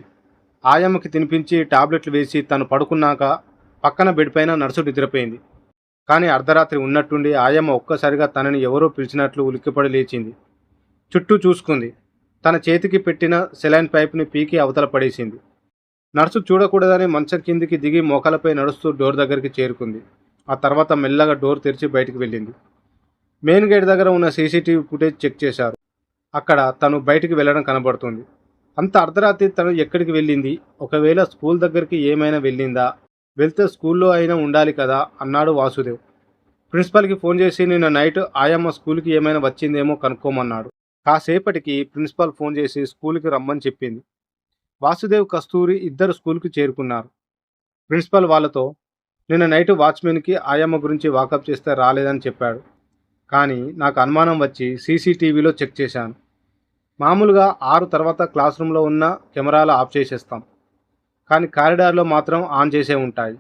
ఆయమ్మకి తినిపించి టాబ్లెట్లు వేసి తను పడుకున్నాక పక్కన బెడ్ పైన నర్సు నిద్రపోయింది. కానీ అర్ధరాత్రి ఉన్నట్టుండి ఆయమ్మ ఒక్కసారిగా తనని ఎవరో పిలిచినట్లు ఉలిక్కిపడి లేచింది. చుట్టూ చూసుకుంది. తన చేతికి పెట్టిన సెలైన్ పైప్ని పీకి అవతల పడేసింది. నర్సు చూడకూడదని మంచం కిందికి దిగి మోకాలపై నడుస్తూ డోర్ దగ్గరికి చేరుకుంది. ఆ తర్వాత మెల్లగా డోర్ తెరిచి బయటికి వెళ్ళింది. మెయిన్ గేట్ దగ్గర ఉన్న సీసీటీవీ ఫుటేజ్ చెక్ చేశారు. అక్కడ తను బయటికి వెళ్ళడం కనబడుతుంది. అంత అర్ధరాత్రి తను ఎక్కడికి వెళ్ళింది? ఒకవేళ స్కూల్ దగ్గరికి ఏమైనా వెళ్ళిందా? వెళ్తే స్కూల్లో అయినా ఉండాలి కదా అన్నాడు వాసుదేవ్. ప్రిన్సిపల్కి ఫోన్ చేసి నిన్న నైట్ ఆయమ్మ స్కూల్కి ఏమైనా వచ్చిందేమో కనుక్కోమన్నాడు. కాసేపటికి ప్రిన్సిపాల్ ఫోన్ చేసి స్కూల్కి రమ్మని చెప్పింది. వాసుదేవ్, కస్తూరి ఇద్దరు స్కూల్కి చేరుకున్నారు. ప్రిన్సిపాల్ వాళ్ళతో నిన్న నైట్ వాచ్మెన్కి ఆయమ్మ గురించి వాకప్ చేస్తే రాలేదని చెప్పాడు. కానీ నాకు అనుమానం వచ్చి సీసీటీవీలో చెక్ చేశాను. మామూలుగా 6 తర్వాత క్లాస్ రూమ్లో ఉన్న కెమెరాలు ఆఫ్ చేసేస్తాం, కానీ కారిడార్లో మాత్రం ఆన్ చేసే ఉంటాయి.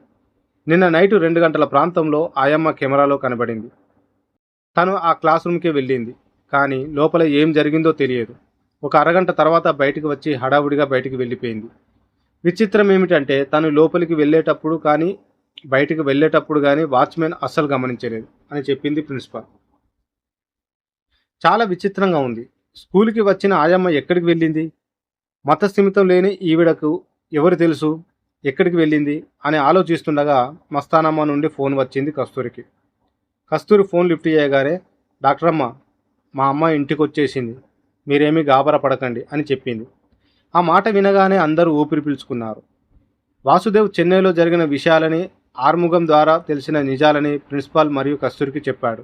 నిన్న నైటు 2 గంటల ప్రాంతంలో ఆయమ్మ కెమెరాలో కనబడింది. తను ఆ క్లాస్ రూమ్కి వెళ్ళింది, కానీ లోపల ఏం జరిగిందో తెలియదు. ఒక అరగంట తర్వాత బయటికి వచ్చి హడావుడిగా బయటికి వెళ్ళిపోయింది. విచిత్రం ఏమిటంటే తను లోపలికి వెళ్ళేటప్పుడు కానీ బయటికి వెళ్ళేటప్పుడు కానీ వాచ్మెన్ అస్సలు గమనించలేదు అని చెప్పింది ప్రిన్సిపాల్. చాలా విచిత్రంగా ఉంది. స్కూల్కి వచ్చిన ఆయమ్మ ఎక్కడికి వెళ్ళింది? మతస్థిమితం లేని ఈవిడకు ఎవరు తెలుసు ఎక్కడికి వెళ్ళింది అని ఆలోచిస్తుండగా మస్తానమ్మ నుండి ఫోన్ వచ్చింది కస్తూరికి. కస్తూరి ఫోన్ లిఫ్ట్ చేయగానే, డాక్టర్ అమ్మ, మా అమ్మ ఇంటికి వచ్చేసింది, మీరేమీ గాబరా పడకండి అని చెప్పింది. ఆ మాట వినగానే అందరూ ఊపిరి పీల్చుకున్నారు. వాసుదేవ్ చెన్నైలో జరిగిన విషయాలని, ఆర్ముగం ద్వారా తెలిసిన నిజాలని ప్రిన్సిపాల్ మరియు కస్తూరికి చెప్పాడు.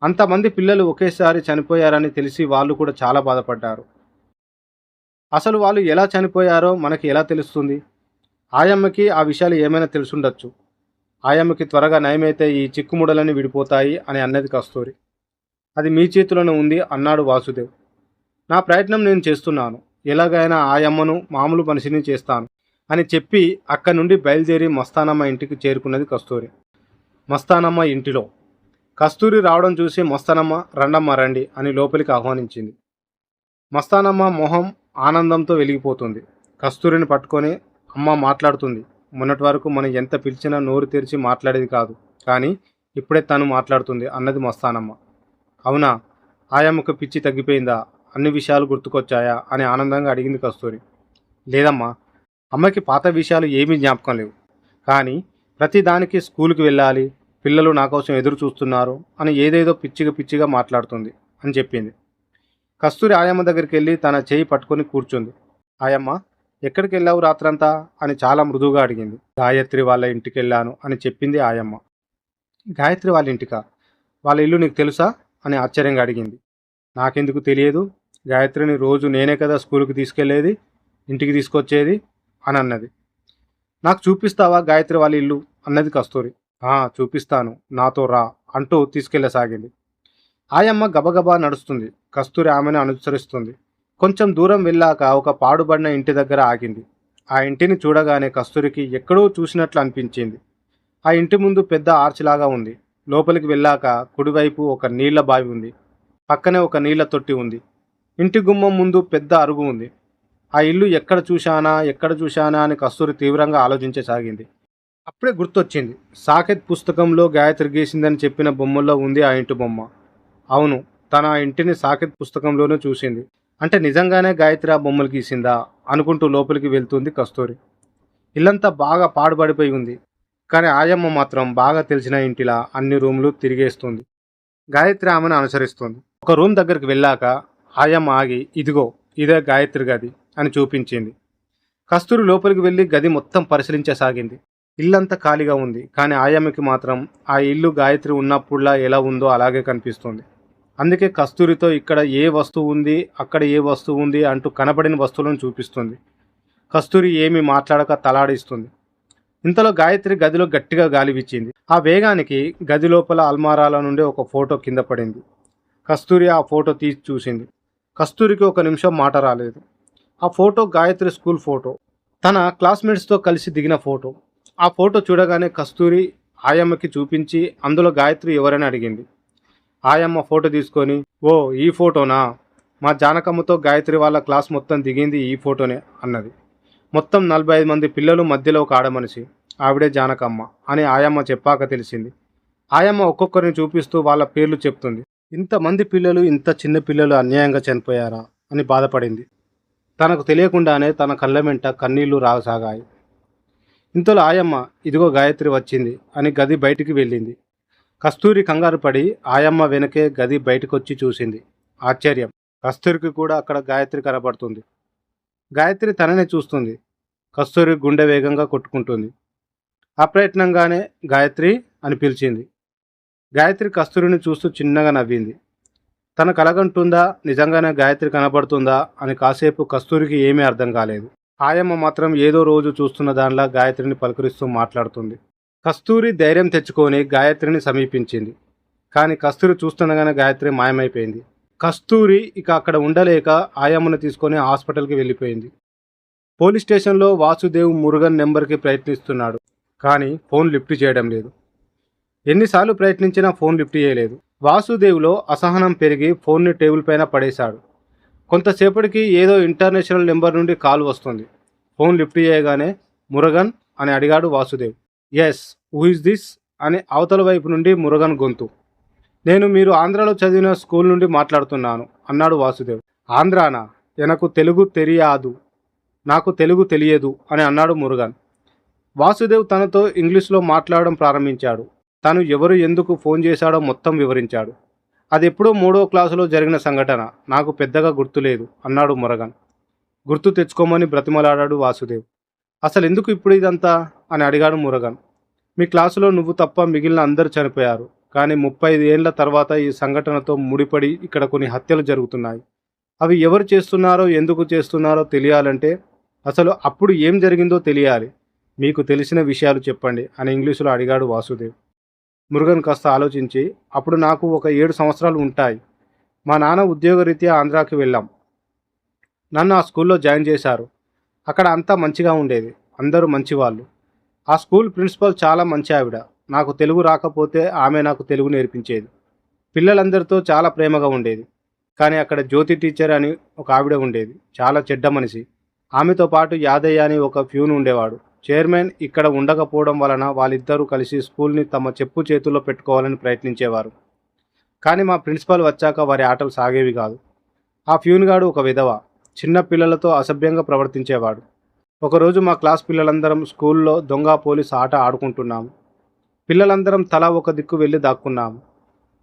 అంతమంది పిల్లలు ఒకేసారి చనిపోయారని తెలిసి వాళ్ళు కూడా చాలా బాధపడ్డారు. అసలు వాళ్ళు ఎలా చనిపోయారో మనకి ఎలా తెలుస్తుంది? ఆయమ్మకి ఆ విషయాలు ఏమైనా తెలుసుండొచ్చు. ఆయమ్మకి త్వరగా నయమైతే ఈ చిక్కుముడలని విడిపోతాయి అని అన్నది కస్తూరి. అది మీ చేతిలోనే ఉంది అన్నాడు వాసుదేవ్. నా ప్రయత్నం నేను చేస్తున్నాను, ఎలాగైనా ఆయమ్మను మామూలు మనిషిని చేస్తాను అని చెప్పి అక్కడి నుండి బయలుదేరి మస్తానమ్మ ఇంటికి చేరుకున్నది కస్తూరి. మస్తానమ్మ ఇంటిలో కస్తూరి రావడం చూసి మస్తానమ్మ, రండమ్మ రండి అని లోపలికి ఆహ్వానించింది. మస్తానమ్మ మొహం ఆనందంతో వెలిగిపోతుంది. కస్తూరిని పట్టుకొని, అమ్మ మాట్లాడుతుంది. మొన్నటి వరకు మనం ఎంత పిలిచినా నోరు తెరిచి మాట్లాడేది కాదు, కానీ ఇప్పుడే తను మాట్లాడుతుంది అన్నది మస్తానమ్మ. అవునా, ఆయమ్మకు పిచ్చి తగ్గిపోయిందా, అన్ని విషయాలు గుర్తుకొచ్చాయా అని ఆనందంగా అడిగింది కస్తూరి. లేదమ్మా, అమ్మకి పాత విషయాలు ఏమీ జ్ఞాపకం లేవు, కానీ ప్రతిదానికి స్కూల్కి వెళ్ళాలి, పిల్లలు నా కోసం ఎదురు చూస్తున్నారు అని ఏదేదో పిచ్చిగా మాట్లాడుతుంది అని చెప్పింది. కస్తూరి ఆయమ్మ దగ్గరికి వెళ్ళి తన చేయి పట్టుకొని కూర్చుంది. ఆయమ్మ, ఎక్కడికి వెళ్ళావు రాత్రంతా అని చాలా మృదువుగా అడిగింది. గాయత్రి వాళ్ళ ఇంటికి వెళ్ళాను అని చెప్పింది ఆయమ్మ. గాయత్రి వాళ్ళ ఇంటికా? వాళ్ళ ఇల్లు నీకు తెలుసా అని ఆశ్చర్యంగా అడిగింది. నాకెందుకు తెలియదు, గాయత్రిని రోజు నేనే కదా స్కూల్కి తీసుకెళ్లేది, ఇంటికి తీసుకొచ్చేది అని అన్నది. నాకు చూపిస్తావా గాయత్రి వాళ్ళ ఇల్లు అన్నది కస్తూరి. చూపిస్తాను, నాతో రా అంటూ తీసుకెళ్ళసాగింది. ఆయమ్మ గబగబా నడుస్తుంది. కస్తూరి ఆమెను అనుసరిస్తుంది. కొంచెం దూరం వెళ్ళాక ఒక పాడుబడిన ఇంటి దగ్గర ఆగింది. ఆ ఇంటిని చూడగానే కస్తూరికి ఎక్కడో చూసినట్లు అనిపించింది. ఆ ఇంటి ముందు పెద్ద ఆర్చిలాగా ఉంది. లోపలికి వెళ్ళాక కుడివైపు ఒక నీళ్ల బావి ఉంది. పక్కనే ఒక నీళ్ల తొట్టి ఉంది. ఇంటి గుమ్మం ముందు పెద్ద అరుగు ఉంది. ఆ ఇల్లు ఎక్కడ చూశానా అని కస్తూరి తీవ్రంగా ఆలోచించసాగింది. అప్పుడే గుర్తొచ్చింది, సాకేత్ పుస్తకంలో గాయత్రి గీసిందని చెప్పిన బొమ్మల్లో ఉంది ఆ ఇంటి బొమ్మ. అవును, తన ఆ ఇంటిని సాకేత్ పుస్తకంలోనూ చూసింది. అంటే నిజంగానే గాయత్రి ఆ బొమ్మలు గీసిందా అనుకుంటూ లోపలికి వెళ్తుంది కస్తూరి. ఇల్లంతా బాగా పాడుబడిపోయి ఉంది, కానీ ఆయమ్మ మాత్రం బాగా తెలిసిన ఇంటిలా అన్ని రూమ్లు తిరిగేస్తుంది. గాయత్రి ఆమెను అనుసరిస్తుంది. ఒక రూమ్ దగ్గరికి వెళ్ళాక ఆయమ్మ ఆగి, ఇదిగో ఇదే గాయత్రి గది అని చూపించింది. కస్తూరి లోపలికి వెళ్ళి గది మొత్తం పరిశీలించసాగింది. ఇల్లంతా ఖాళీగా ఉంది, కానీ ఆయమ్మకి మాత్రం ఆ ఇల్లు గాయత్రి ఉన్నప్పుడులా ఎలా ఉందో అలాగే కనిపిస్తుంది. అందుకే కస్తూరితో ఇక్కడ ఏ వస్తువు ఉంది, అక్కడ ఏ వస్తువు ఉంది అంటూ కనబడిన వస్తువులను చూపిస్తుంది. కస్తూరి ఏమీ మాట్లాడక తలాడిస్తుంది. ఇంతలో గాయత్రి గదిలో గట్టిగా గాలి వీచింది. ఆ వేగానికి గది లోపల అల్మారాల నుండి ఒక ఫోటో కింద పడింది. కస్తూరి ఆ ఫోటో తీసి చూసింది. కస్తూరికి ఒక నిమిషం మాట రాలేదు. ఆ ఫోటో గాయత్రి స్కూల్ ఫోటో, తన క్లాస్మేట్స్తో కలిసి దిగిన ఫోటో. ఆ ఫోటో చూడగానే కస్తూరి ఆయమ్మకి చూపించి అందులో గాయత్రి ఎవరని అడిగింది. ఆయమ్మ ఫోటో తీసుకొని, ఓ ఈ ఫోటోనా, మా జానకమ్మతో గాయత్రి వాళ్ళ క్లాస్ మొత్తం దిగింది ఈ ఫోటోనే అన్నది. మొత్తం 45 మంది పిల్లలు, మధ్యలో ఒక ఆడమనిషి, ఆవిడే జానకమ్మ అని ఆయమ్మ చెప్పాక తెలిసింది. ఆయమ్మ ఒక్కొక్కరిని చూపిస్తూ వాళ్ళ పేర్లు చెప్తుంది. ఇంతమంది పిల్లలు, ఇంత చిన్న పిల్లలు అన్యాయంగా చనిపోయారా అని బాధపడింది. తనకు తెలియకుండానే తన కళ్ళ వెంట కన్నీళ్లు రాగసాగాయి. ఇంతలో ఆయమ్మ, ఇదిగో గాయత్రి వచ్చింది అని గది బయటికి వెళ్ళింది. కస్తూరి కంగారు పడి ఆయమ్మ వెనకే గది బయటకొచ్చి చూసింది. ఆశ్చర్యం, కస్తూరికి కూడా అక్కడ గాయత్రి కనబడుతుంది. గాయత్రి తననే చూస్తుంది. కస్తూరి గుండె వేగంగా కొట్టుకుంటుంది. అప్రయత్నంగానే గాయత్రి అని పిలిచింది. గాయత్రి కస్తూరిని చూస్తూ చిన్నగా నవ్వింది. తన కలగంటుందా, నిజంగానే గాయత్రి కనబడుతుందా అని కాసేపు కస్తూరికి ఏమీ అర్థం కాలేదు. ఆయమ్మ మాత్రం ఏదో రోజు చూస్తున్న దానిలా గాయత్రిని పలకరిస్తూ మాట్లాడుతుంది. కస్తూరి ధైర్యం తెచ్చుకొని గాయత్రిని సమీపించింది. కానీ కస్తూరి చూస్తుండగానే గాయత్రి మాయమైపోయింది. కస్తూరి ఇక అక్కడ ఉండలేక ఆయమ్మను తీసుకొని హాస్పిటల్కి వెళ్ళిపోయింది. పోలీస్ స్టేషన్లో వాసుదేవ్ మురుగన్ నెంబర్కి ప్రయత్నిస్తున్నాడు. కానీ ఫోన్ లిఫ్ట్ చేయడం లేదు. ఎన్నిసార్లు ప్రయత్నించినా ఫోన్ లిఫ్ట్ చేయలేదు. వాసుదేవ్లో అసహనం పెరిగి ఫోన్ని టేబుల్ పైన పడేశాడు. కొంతసేపటికి ఏదో ఇంటర్నేషనల్ నెంబర్ నుండి కాల్ వస్తుంది. ఫోన్ లిఫ్ట్ చేయగానే మురుగన్ అని అడిగాడు Vasudev. Yes, who is this అని అవతల వైపు నుండి మురుగన్ గొంతు. నేను మీరు ఆంధ్రాలో చదివిన స్కూల్ నుండి మాట్లాడుతున్నాను అన్నాడు వాసుదేవ్. ఆంధ్రానా? ఎనకు తెలుగు తెలియదు, నాకు తెలుగు తెలియదు అని అన్నాడు మురుగన్. వాసుదేవ్ తనతో ఇంగ్లీష్లో మాట్లాడడం ప్రారంభించాడు. తను ఎవరు ఎందుకు ఫోన్ చేశాడో మొత్తం వివరించాడు. అది ఎప్పుడో 3వ క్లాసులో జరిగిన సంఘటన, నాకు పెద్దగా గుర్తులేదు అన్నాడు మురుగన్. గుర్తు తెచ్చుకోమని బ్రతిమలాడాడు వాసుదేవ్. అసలు ఎందుకు ఇప్పుడు ఇదంతా అని అడిగాడు మురుగన్. మీ క్లాసులో నువ్వు తప్ప మిగిలిన అందరూ చనిపోయారు. కానీ 35 ఏళ్ల తర్వాత ఈ సంఘటనతో ముడిపడి ఇక్కడ కొన్ని హత్యలు జరుగుతున్నాయి. అవి ఎవరు చేస్తున్నారో, ఎందుకు చేస్తున్నారో తెలియాలంటే అసలు అప్పుడు ఏం జరిగిందో తెలియాలి. మీకు తెలిసిన విషయాలు చెప్పండి అని ఇంగ్లీషులో అడిగాడు వాసుదేవ్. మురుగన్ కాస్త ఆలోచించి, అప్పుడు నాకు ఒక 7 సంవత్సరాలు ఉంటాయి. మా నాన్న ఉద్యోగరీత్యా ఆంధ్రాకి వెళ్ళాం. నన్ను ఆ స్కూల్లో జాయిన్ చేశారు. అక్కడ అంతా మంచిగా ఉండేది, అందరూ మంచివాళ్ళు. ఆ స్కూల్ ప్రిన్సిపల్ చాలా మంచి ఆవిడ. నాకు తెలుగు రాకపోతే ఆమె నాకు తెలుగు నేర్పించేది. పిల్లలందరితో చాలా ప్రేమగా ఉండేది. కానీ అక్కడ జ్యోతి టీచర్ అని ఒక ఆవిడ ఉండేది, చాలా చెడ్డ మనిషి. ఆమెతో పాటు యాదయ్య అని ఒక ప్యూన్ ఉండేవాడు. చైర్మన్ ఇక్కడ ఉండకపోవడం వలన వాళ్ళిద్దరూ కలిసి స్కూల్ని తమ చెప్పు చేతుల్లో పెట్టుకోవాలని ప్రయత్నించేవారు. కానీ మా ప్రిన్సిపల్ వచ్చాక వారి ఆటలు సాగేవి కాదు. ఆ ప్యూన్ గాడు ఒక విధవ, చిన్న పిల్లలతో అసభ్యంగా ప్రవర్తించేవాడు. ఒకరోజు మా క్లాస్ పిల్లలందరం స్కూల్లో దొంగ పోలీస్ ఆట ఆడుకుంటున్నాము. పిల్లలందరం తలా ఒక దిక్కు వెళ్ళి దాక్కున్నాము.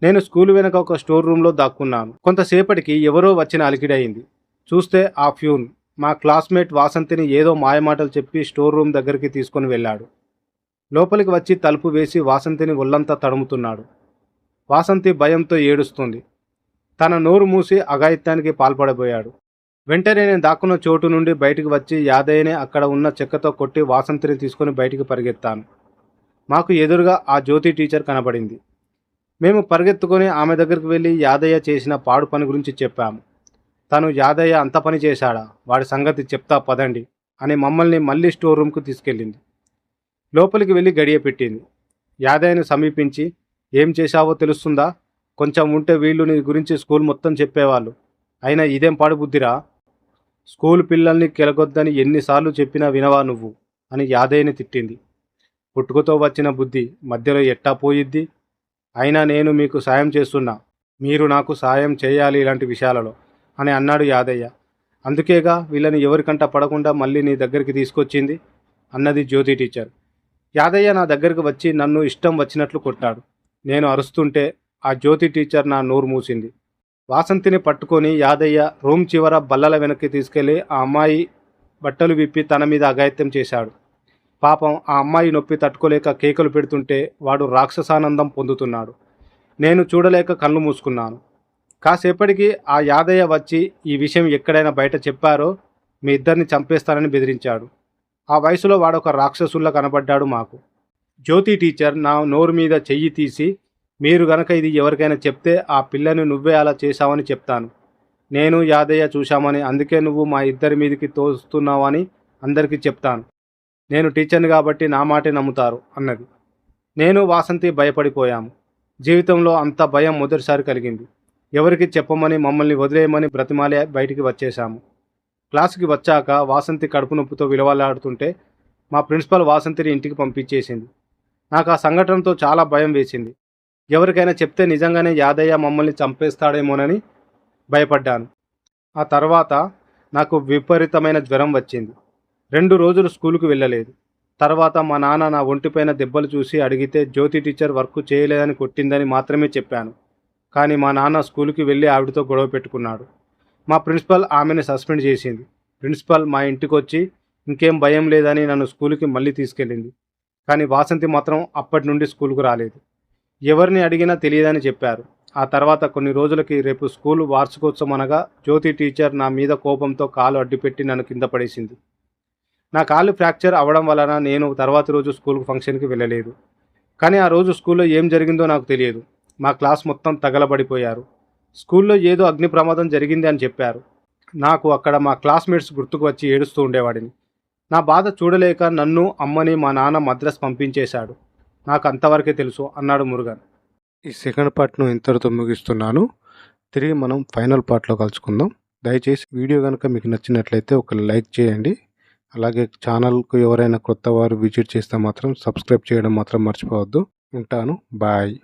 నేను స్కూల్ వెనక ఒక స్టోర్ రూమ్లో దాక్కున్నాను. కొంతసేపటికి ఎవరో వచ్చిన అలికిడయింది. చూస్తే ఆ ప్యూన్ మా క్లాస్మేట్ వాసంతిని ఏదో మాయమాటలు చెప్పి స్టోర్ రూమ్ దగ్గరికి తీసుకొని వెళ్ళాడు. లోపలికి వచ్చి తలుపు వేసి వాసంతిని ఒళ్ళంతా తడుముతున్నాడు. వాసంతి భయంతో ఏడుస్తుంది. తన నోరు మూసి అఘాయిత్యానికి పాల్పడబోయాడు. వెంటనే నేను దాక్కున్న చోటు నుండి బయటికి వచ్చి యాదయ్యనే అక్కడ ఉన్న చెక్కతో కొట్టి వాసంతిని తీసుకొని బయటికి పరిగెత్తాను. మాకు ఎదురుగా ఆ జ్యోతి టీచర్ కనబడింది. మేము పరిగెత్తుకొని ఆమె దగ్గరికి వెళ్ళి యాదయ్య చేసిన పాడు పని గురించి చెప్పాము. తను యాదయ్య అంత పని చేశాడా, వాడి సంగతి చెప్తా పదండి అని మమ్మల్ని మళ్ళీ స్టోర్ రూమ్కు తీసుకెళ్ళింది. లోపలికి వెళ్ళి గడియ పెట్టింది. యాదయ్యను సమీపించి, ఏం చేశావో తెలుస్తుందా? కొంచెం ఉంటే వీళ్ళు నీ గురించి స్కూల్ మొత్తం చెప్పేవాళ్ళు. అయినా ఇదేం పాడు బుద్ధిరా? స్కూల్ పిల్లల్ని కెలగొద్దని ఎన్నిసార్లు చెప్పినా వినవా నువ్వు అని యాదయ్యని తిట్టింది. పుట్టుకతో వచ్చిన బుద్ధి మధ్యలో ఎట్టా పోయిద్ది? అయినా నేను మీకు సాయం చేస్తున్నా, మీరు నాకు సాయం చేయాలి ఇలాంటి విషయాలలో అని అన్నాడు యాదయ్య. అందుకేగా వీళ్ళని ఎవరికంట పడకుండా మళ్ళీ నీ దగ్గరికి తీసుకొచ్చింది అన్నది జ్యోతి టీచర్. యాదయ్య నా దగ్గరికి వచ్చి నన్ను ఇష్టం వచ్చినట్లు కొట్టాడు. నేను అరుస్తుంటే ఆ జ్యోతి టీచర్ నా నోరు మూసింది. వాసంతిని పట్టుకొని యాదయ్య రూమ్ చివర బల్లల వెనక్కి తీసుకెళ్లి ఆ అమ్మాయి బట్టలు విప్పి తన మీద అఘాయిత్యం చేశాడు. పాపం ఆ అమ్మాయి నొప్పి తట్టుకోలేక కేకలు పెడుతుంటే వాడు రాక్షసానందం పొందుతున్నాడు. నేను చూడలేక కళ్ళు మూసుకున్నాను. కాసేపటికి ఆ యాదయ్య వచ్చి ఈ విషయం ఎక్కడైనా బయట చెప్పారో మీ ఇద్దరిని చంపేస్తానని బెదిరించాడు. ఆ వయసులో వాడొక రాక్షసుల్లా కనబడ్డాడు మాకు. జ్యోతి టీచర్ నా నోరు మీద చెయ్యి తీసి, మీరు గనక ఇది ఎవరికైనా చెప్తే ఆ పిల్లని నువ్వే అలా చేశావని చెప్తాను. నేను యాదయ్య చూశామని, అందుకే నువ్వు మా ఇద్దరి మీదకి తోస్తున్నావని అందరికీ చెప్తాను. నేను టీచర్ని కాబట్టి నా మాటే నమ్ముతారు అన్నది. నేను వాసంతి భయపడిపోయాము. జీవితంలో అంత భయం మొదటిసారి కలిగింది. ఎవరికి చెప్పమని మమ్మల్ని వదిలేయమని బ్రతిమాలే బయటికి వచ్చేశాము. క్లాసుకి వచ్చాక వాసంతి కడుపు నొప్పితో విలవలాడుతుంటే మా ప్రిన్సిపల్ వాసంతిని ఇంటికి పంపించేసింది. నాకు ఆ సంఘటనతో చాలా భయం వేసింది. ఎవరికైనా చెప్తే నిజంగానే యాదయ్య మమ్మల్ని చంపేస్తాడేమోనని భయపడ్డాను. ఆ తర్వాత నాకు విపరీతమైన జ్వరం వచ్చింది. 2 రోజులు స్కూలుకు వెళ్ళలేదు. తర్వాత మా నాన్న నా ఒంటిపైన దెబ్బలు చూసి అడిగితే జ్యోతి టీచర్ వర్క్ చేయలేదని కొట్టిందని మాత్రమే చెప్పాను. కానీ మా నాన్న స్కూలుకి వెళ్ళి ఆవిడతో గొడవ పెట్టుకున్నాడు. మా ప్రిన్సిపల్ ఆమెను సస్పెండ్ చేసింది. ప్రిన్సిపల్ మా ఇంటికి వచ్చి ఇంకేం భయం లేదని నన్ను స్కూలుకి మళ్ళీ తీసుకెళ్ళింది. కానీ వాసంతి మాత్రం అప్పటి నుండి స్కూలుకు రాలేదు. ఎవరిని అడిగినా తెలియదని చెప్పారు. ఆ తర్వాత కొన్ని రోజులకి రేపు స్కూల్ వార్షికోత్సవం అనగా జ్యోతి టీచర్ నా మీద కోపంతో కాలు అడ్డుపెట్టి నన్ను కింద పడేసింది. నా కాలు ఫ్రాక్చర్ అవ్వడం వలన నేను తర్వాతి రోజు స్కూల్కి ఫంక్షన్కి వెళ్ళలేదు. కానీ ఆ రోజు స్కూల్లో ఏం జరిగిందో నాకు తెలియదు. మా క్లాస్ మొత్తం తగలబడిపోయారు. స్కూల్లో ఏదో అగ్ని ప్రమాదం జరిగింది అని చెప్పారు. నాకు అక్కడ మా క్లాస్మేట్స్ గుర్తుకు వచ్చి ఏడుస్తూ ఉండేవాడిని. నా బాధ చూడలేక నన్ను, అమ్మని మా నాన్న మద్రాస్ పంపించేశాడు. నాకు అంతవరకే తెలుసు అన్నాడు మురుగన్. ఈ సెకండ్ పార్ట్ను ఇంతటితో ముగిస్తున్నాను. తిరిగి మనం ఫైనల్ పార్ట్లో కలుసుకుందాం. దయచేసి వీడియో కనుక మీకు నచ్చినట్లయితే ఒక లైక్ చేయండి. అలాగే ఛానల్కు ఎవరైనా కొత్త వారు విజిట్ చేస్తే మాత్రం సబ్స్క్రైబ్ చేయడం మాత్రం మర్చిపోవద్దు. ఉంటాను. బాయ్.